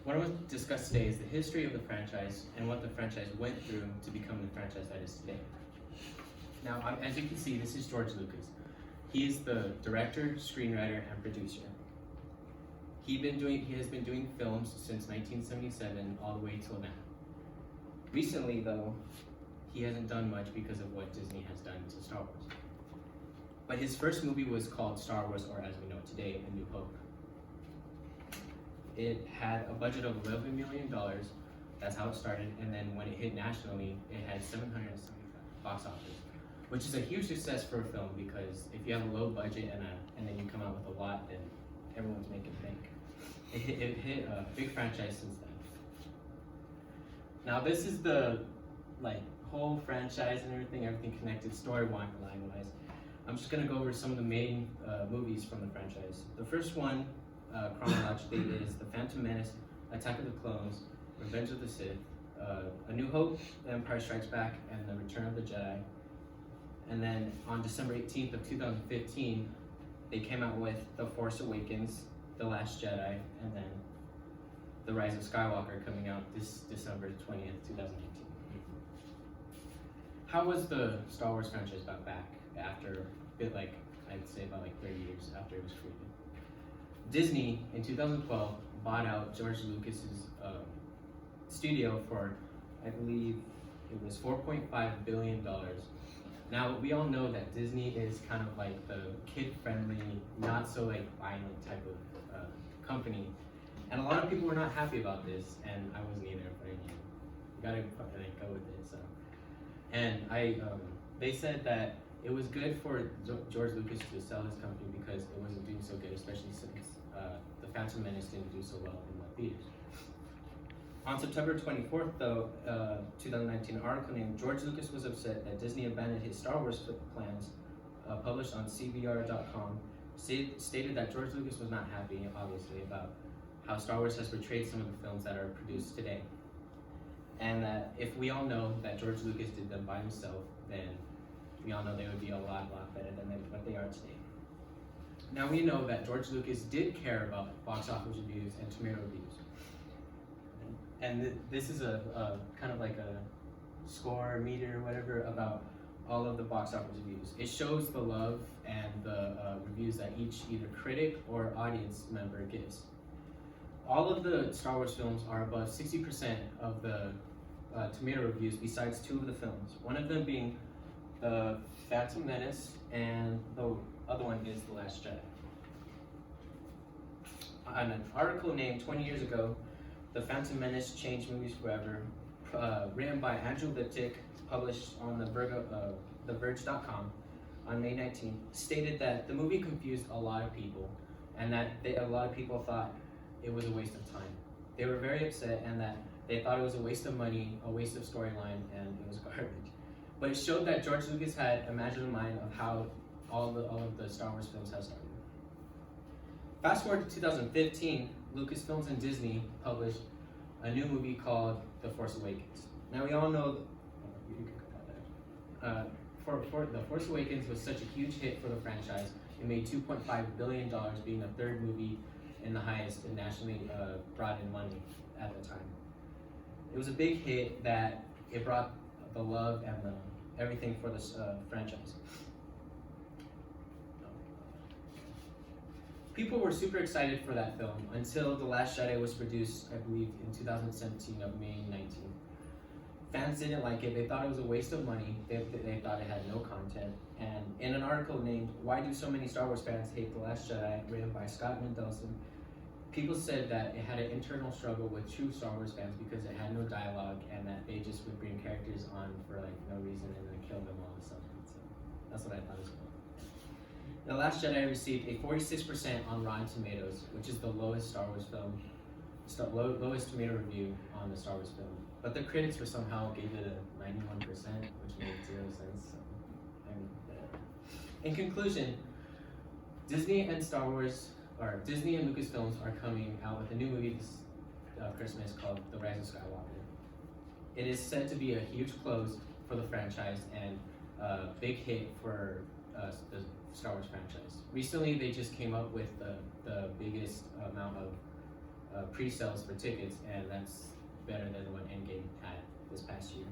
What I want to discuss today is the history of the franchise and what the franchise went through to become the franchise that is today. Now, as you can see, this is George Lucas. He is the director, screenwriter, and producer. He has been doing films since 1977 all the way till now. Recently, though, he hasn't done much because of what Disney has done to Star Wars. But his first movie was called Star Wars, or as we know it today, A New Hope. It had a budget of $11 million. That's how it started. And then when it hit nationally, it had 775 box office, which is a huge success for a film because if you have a low budget and then you come out with a lot, then everyone's making bank. It hit a big franchise since then. Now this is the whole franchise and everything connected story-line wise. I'm just gonna go over some of the main movies from the franchise. The first one, chronologically, is The Phantom Menace, Attack of the Clones, Revenge of the Sith, A New Hope, The Empire Strikes Back, and The Return of the Jedi. And then on December 18th of 2015, they came out with The Force Awakens, The Last Jedi, and then The Rise of Skywalker coming out this December 20th, 2018. How was the Star Wars franchise got back after I'd say about 30 years after it was created? Disney in 2012 bought out George Lucas's studio for, I believe it was $4.5 billion. Now we all know that Disney is kind of like the kid-friendly, not so violent type of company, and a lot of people were not happy about this, and I wasn't either. But you gotta go with it. So, and they said that it was good for George Lucas to sell his company because it wasn't doing so good, especially since The Phantom Menace didn't do so well in the theaters. On September 24th, though, 2019, an article named George Lucas was upset that Disney abandoned his Star Wars plans, published on CBR.com, stated that George Lucas was not happy, obviously, about how Star Wars has portrayed some of the films that are produced today. And that if we all know that George Lucas did them by himself, then we all know they would be a lot better than what they are today. Now we know that George Lucas did care about box office reviews and tomato reviews. And this is a kind of like a score meter or whatever about all of the box office reviews. It shows the love and the reviews that each either critic or audience member gives. All of the Star Wars films are above 60% of the tomato reviews besides two of the films. One of them being The Phantom Menace, and the other one is The Last Jedi. On an article named 20 Years Ago, The Phantom Menace Changed Movies Forever, written by Andrew Liptick, published on TheVerge.com on May 19th, stated that the movie confused a lot of people, and that a lot of people thought it was a waste of time. They were very upset, and that they thought it was a waste of money, a waste of storyline, and it was garbage. But it showed that George Lucas had imagined in mind of how all of the Star Wars films have started. Fast forward to 2015, Lucasfilms and Disney published a new movie called The Force Awakens. Now we all know, The Force Awakens was such a huge hit for the franchise. It made $2.5 billion, being the third movie in the highest and nationally brought in money at the time. It was a big hit that it brought the love and everything for this franchise. People were super excited for that film until The Last Jedi was produced, I believe, in 2017 of May 19th. Fans didn't like it. They thought it was a waste of money. They thought it had no content. And in an article named "Why Do So Many Star Wars Fans Hate The Last Jedi?" written by Scott Mendelson, people said that it had an internal struggle with true Star Wars fans because it had no dialogue and that they just would bring characters on for no reason and then kill them all or something. So that's what I thought as well. The Last Jedi received a 46% on Rotten Tomatoes, which is the lowest Star Wars film, lowest tomato review on the Star Wars film. But the critics were somehow gave it a 91%, which made 0 sense. So, in conclusion, Disney and Lucasfilms are coming out with a new movie this Christmas called The Rise of Skywalker. It is said to be a huge close for the franchise and a big hit for the Star Wars franchise. Recently, they just came up with the biggest amount of pre-sales for tickets, and that's better than what Endgame had this past year.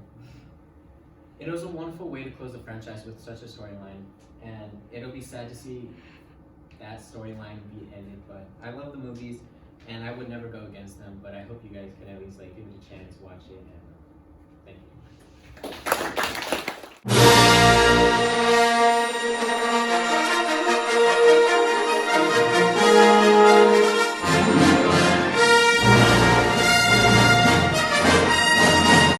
It was a wonderful way to close the franchise with such a storyline, and it'll be sad to see that storyline be ended. But I love the movies, and I would never go against them. But I hope you guys can at least like give it a chance, watch it, and